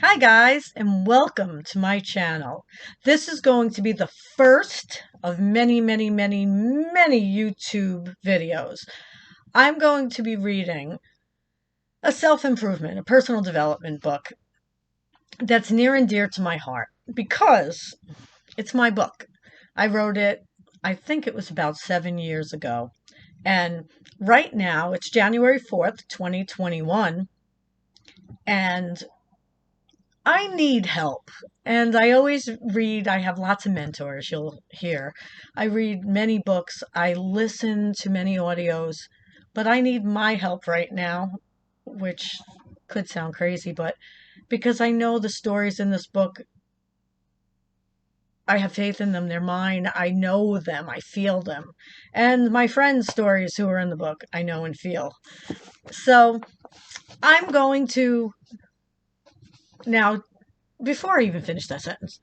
Hi guys, and welcome to my channel. This is going to be the first of many YouTube videos. I'm going to be reading a self-improvement, a personal development book that's near and dear to my heart because it's my book. I wrote it, I think it was about 7 years ago. And right now it's January 4th, 2021, and I need help. And I always read, I have lots of mentors, you'll hear. I read many books, I listen to many audios, but I need my help right now, which could sound crazy, but because I know the stories in this book, I have faith in them. They're mine. I know them. I feel them. And my friends' stories who are in the book, I know and feel. So I'm going to now, before I even finish that sentence,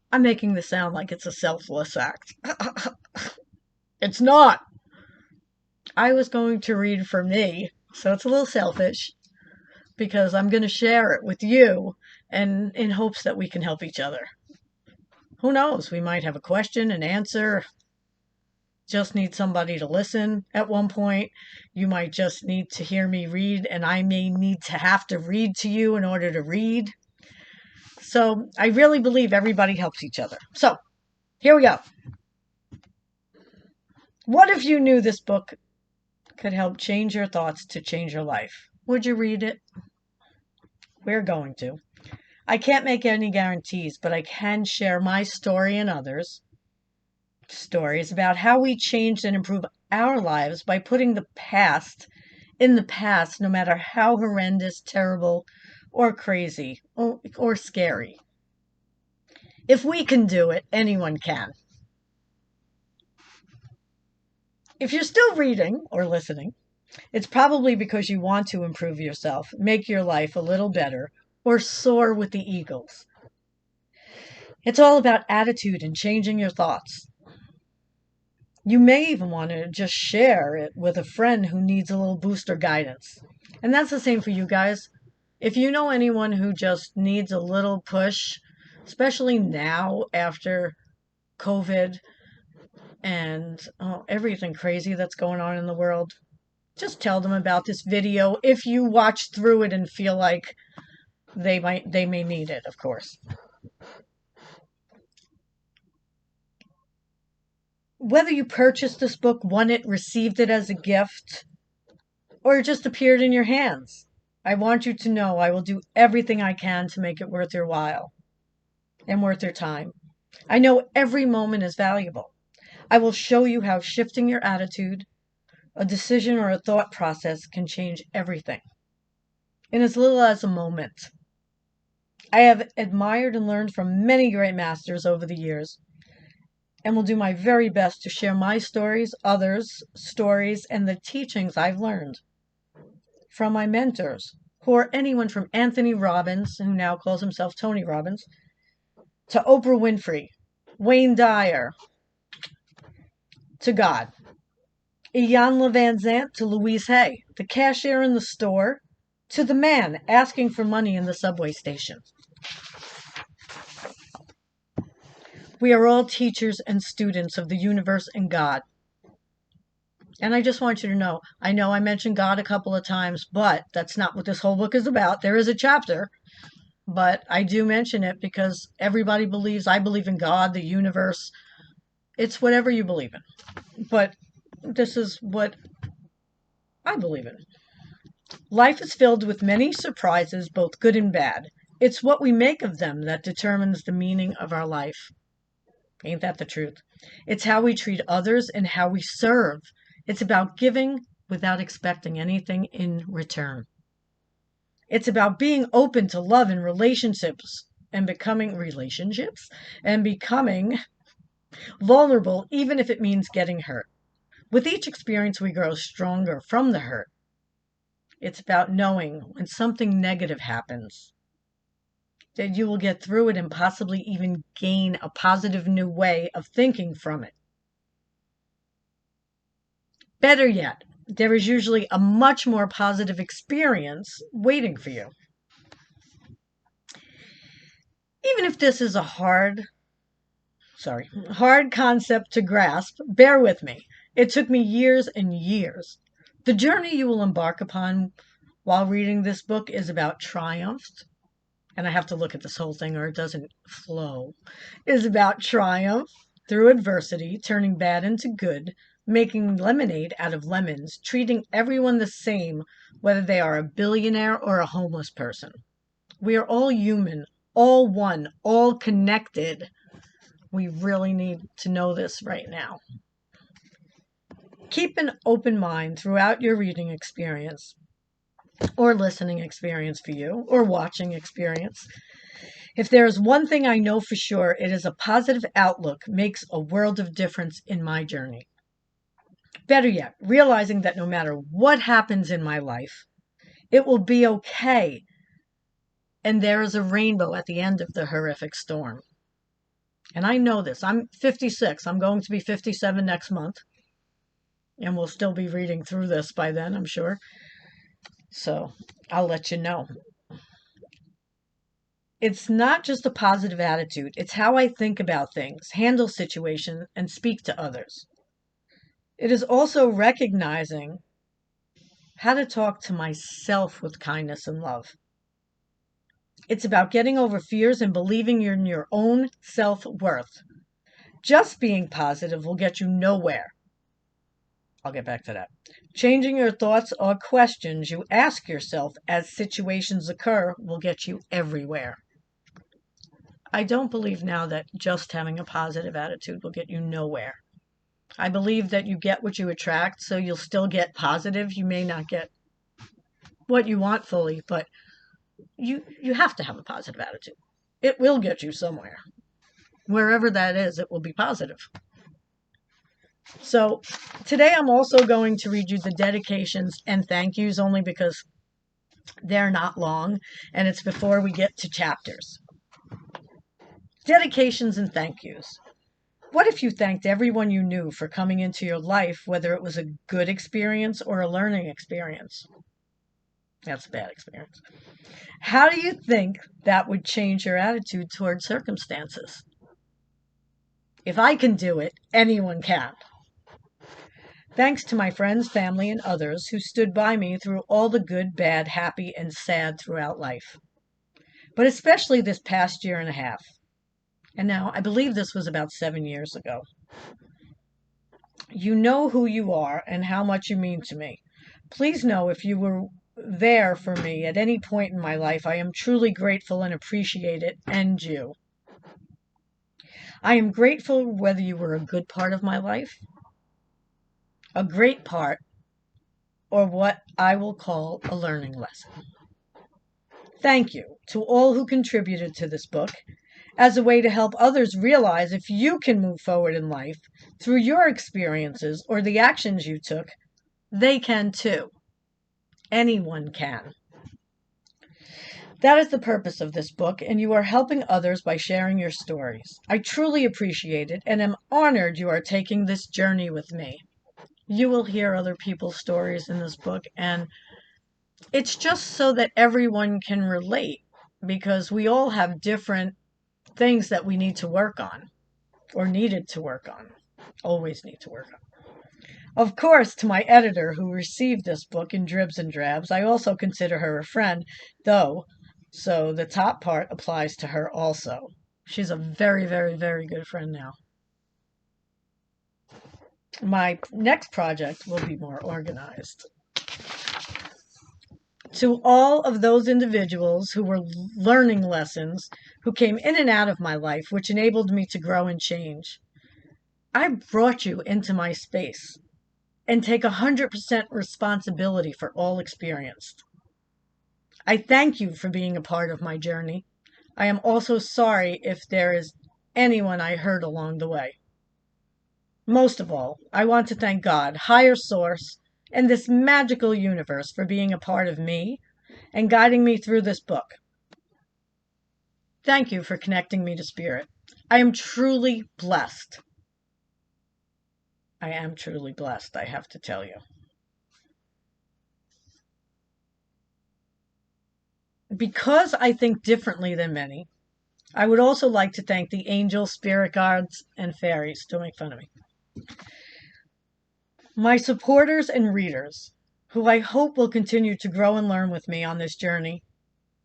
I'm making this sound like it's a selfless act. It's not. I was going to read for me, so it's a little selfish because I'm going to share it with you and in hopes that we can help each other. Who knows? We might have a question, an answer, just need somebody to listen at one point. You might just need to hear me read, and I may need to have to read to you in order to read. So I really believe everybody helps each other. So here we go. What if you knew this book could help change your thoughts to change your life? Would you read it? We're going to. I can't make any guarantees, but I can share my story and others' stories about how we changed and improved our lives by putting the past in the past, no matter how horrendous, terrible, or crazy, or scary. If we can do it, anyone can. If you're still reading or listening, it's probably because you want to improve yourself, make your life a little better, or soar with the eagles. It's all about attitude and changing your thoughts. You may even want to just share it with a friend who needs a little boost or guidance. And that's the same for you guys. If you know anyone who just needs a little push, especially now after COVID and everything crazy that's going on in the world, just tell them about this video if you watch through it and feel like they may need it, of course. Whether you purchased this book, won it, received it as a gift, or it just appeared in your hands, I want you to know I will do everything I can to make it worth your while and worth your time. I know every moment is valuable. I will show you how shifting your attitude, a decision, or a thought process can change everything in as little as a moment. I have admired and learned from many great masters over the years, and will do my very best to share my stories, others' stories, and the teachings I've learned from my mentors, who are anyone from Anthony Robbins, who now calls himself Tony Robbins, to Oprah Winfrey, Wayne Dyer, to God, Ian Van Zant to Louise Hay, the cashier in the store, to the man asking for money in the subway station. We are all teachers and students of the universe and God. And I just want you to know I mentioned God a couple of times, but that's not what this whole book is about. There is a chapter, but I do mention it because everybody believes, I believe in God, the universe. It's whatever you believe in. But this is what I believe in. Life is filled with many surprises, both good and bad. It's what we make of them that determines the meaning of our life. Ain't that the truth? It's how we treat others and how we serve. It's about giving without expecting anything in return. It's about being open to love and relationships and becoming vulnerable, even if it means getting hurt. With each experience, we grow stronger from the hurt. It's about knowing when something negative happens, that you will get through it and possibly even gain a positive new way of thinking from it. Better yet, there is usually a much more positive experience waiting for you. Even if this is a hard concept to grasp, bear with me. It took me years and years. The journey you will embark upon while reading this book is about triumph, and I have to look at this whole thing or it doesn't flow, is about triumph through adversity, turning bad into good, making lemonade out of lemons, treating everyone the same, whether they are a billionaire or a homeless person. We are all human, all one, all connected. We really need to know this right now. Keep an open mind throughout your reading experience, or listening experience for you, or watching experience. If there is one thing I know for sure, it is a positive outlook makes a world of difference in my journey. Better yet, realizing that no matter what happens in my life, it will be okay. And there is a rainbow at the end of the horrific storm. And I know this. I'm 56. I'm going to be 57 next month. And we'll still be reading through this by then, I'm sure. So I'll let you know. It's not just a positive attitude. It's how I think about things, handle situations, and speak to others. It is also recognizing how to talk to myself with kindness and love. It's about getting over fears and believing in your own self-worth. Just being positive will get you nowhere. I'll get back to that. Changing your thoughts or questions you ask yourself as situations occur will get you everywhere. I don't believe now that just having a positive attitude will get you nowhere. I believe that you get what you attract, so you'll still get positive. You may not get what you want fully, but you have to have a positive attitude. It will get you somewhere. Wherever that is, it will be positive. So today I'm also going to read you the dedications and thank yous only because they're not long and it's before we get to chapters. Dedications and thank yous. What if you thanked everyone you knew for coming into your life, whether it was a good experience or a learning experience? That's a bad experience. How do you think that would change your attitude toward circumstances? If I can do it, anyone can. Thanks to my friends, family, and others who stood by me through all the good, bad, happy, and sad throughout life. But especially this past year and a half. And now, I believe this was about 7 years ago. You know who you are and how much you mean to me. Please know if you were there for me at any point in my life, I am truly grateful and appreciate it, and you. I am grateful whether you were a good part of my life, a great part, or what I will call a learning lesson. Thank you to all who contributed to this book as a way to help others realize if you can move forward in life through your experiences or the actions you took, they can too. Anyone can. That is the purpose of this book, and you are helping others by sharing your stories. I truly appreciate it and am honored you are taking this journey with me. You will hear other people's stories in this book, and it's just so that everyone can relate, because we all have different things that we need to work on, or needed to work on, always need to work on. Of course, to my editor who received this book in dribs and drabs, I also consider her a friend, though, so the top part applies to her also. She's a very, very, very good friend now. My next project will be more organized. To all of those individuals who were learning lessons, who came in and out of my life, which enabled me to grow and change, I brought you into my space and take 100% responsibility for all experienced. I thank you for being a part of my journey. I am also sorry if there is anyone I hurt along the way. Most of all, I want to thank God, higher source, and this magical universe for being a part of me and guiding me through this book. Thank you for connecting me to Spirit. I am truly blessed. I am truly blessed, I have to tell you. because I think differently than many, I would also like to thank the angels, spirit guides, and fairies. Don't make fun of me. My supporters and readers, who I hope will continue to grow and learn with me on this journey,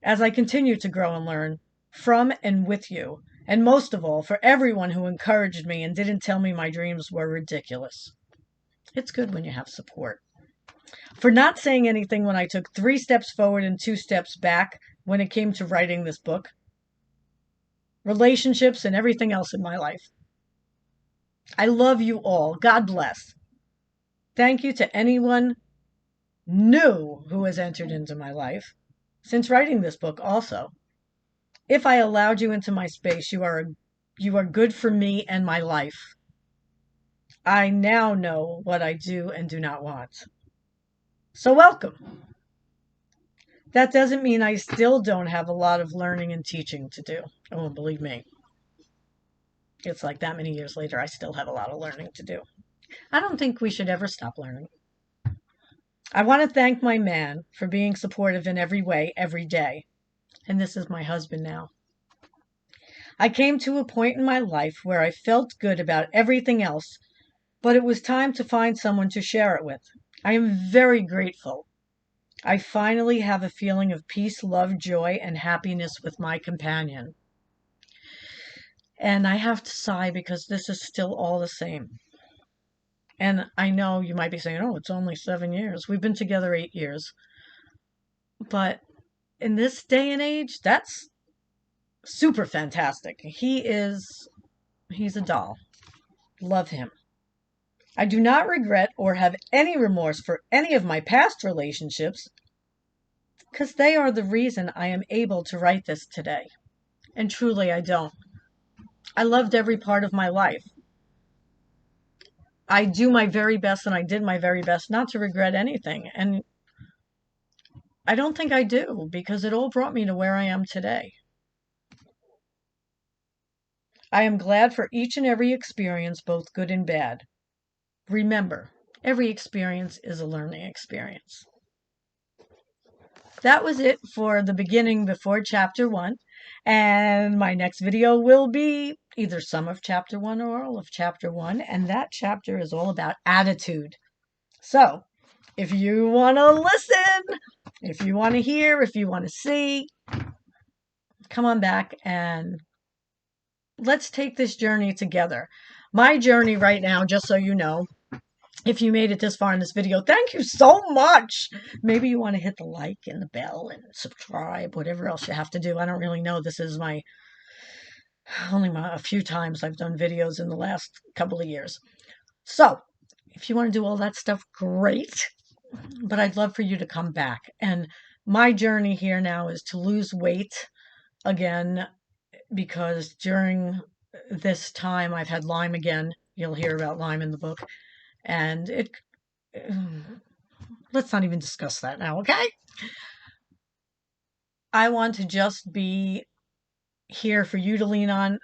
as I continue to grow and learn from and with you, and most of all, for everyone who encouraged me and didn't tell me my dreams were ridiculous. It's good when you have support. For not saying anything when I took 3 steps forward and 2 steps back when it came to writing this book, relationships, and everything else in my life. I love you all. God bless. Thank you to anyone new who has entered into my life since writing this book also. If I allowed you into my space, you are good for me and my life. I now know what I do and do not want. So welcome. That doesn't mean I still don't have a lot of learning and teaching to do. Oh, believe me. It's like that many years later, I still have a lot of learning to do. I don't think we should ever stop learning. I want to thank my man for being supportive in every way, every day. And this is my husband now. I came to a point in my life where I felt good about everything else, but it was time to find someone to share it with. I am very grateful. I finally have a feeling of peace, love, joy, and happiness with my companion. And I have to sigh because this is still all the same. And I know you might be saying, oh, it's only 7 years. We've been together 8 years. But in this day and age, that's super fantastic. He's a doll. Love him. I do not regret or have any remorse for any of my past relationships because they are the reason I am able to write this today. And truly, I don't. I loved every part of my life. I do my very best, and I did my very best not to regret anything. And I don't think I do, because it all brought me to where I am today. I am glad for each and every experience, both good and bad. Remember, every experience is a learning experience. That was it for the beginning before chapter 1. And my next video will be either some of chapter 1 or all of chapter 1. And that chapter is all about attitude. So, if you want to listen, if you want to hear, if you want to see, come on back and let's take this journey together. My journey right now, just so you know, if you made it this far in this video, thank you so much. Maybe you want to hit the like and the bell and subscribe, whatever else you have to do. I don't really know. This is only a few times I've done videos in the last couple of years. So if you want to do all that stuff, great. But I'd love for you to come back. And my journey here now is to lose weight again, because during this time I've had Lyme again. You'll hear about Lyme in the book. And let's not even discuss that now, okay? I want to just be here for you to lean on,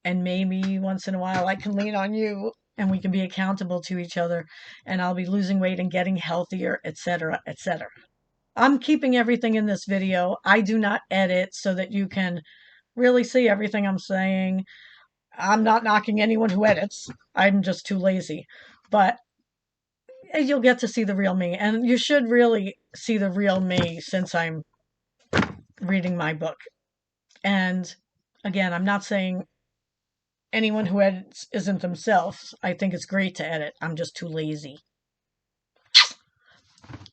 and maybe once in a while I can lean on you, and we can be accountable to each other, and I'll be losing weight and getting healthier, etc., etc. I'm keeping everything in this video. I do not edit so that you can really see everything I'm saying. I'm not knocking anyone who edits. I'm just too lazy. But you'll get to see the real me. And you should really see the real me since I'm reading my book. And again, I'm not saying anyone who edits isn't themselves. I think it's great to edit. I'm just too lazy.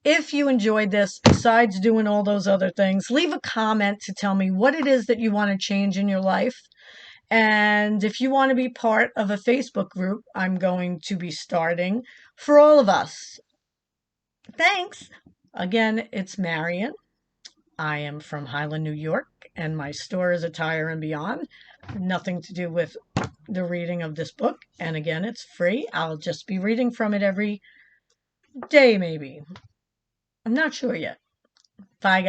If you enjoyed this, besides doing all those other things, leave a comment to tell me what it is that you want to change in your life. And if you want to be part of a Facebook group, I'm going to be starting for all of us. Thanks. Again, it's Marion. I am from Highland, New York, and my store is Attire and Beyond. Nothing to do with the reading of this book. And again, it's free. I'll just be reading from it every day, maybe. I'm not sure yet. Bye, guys.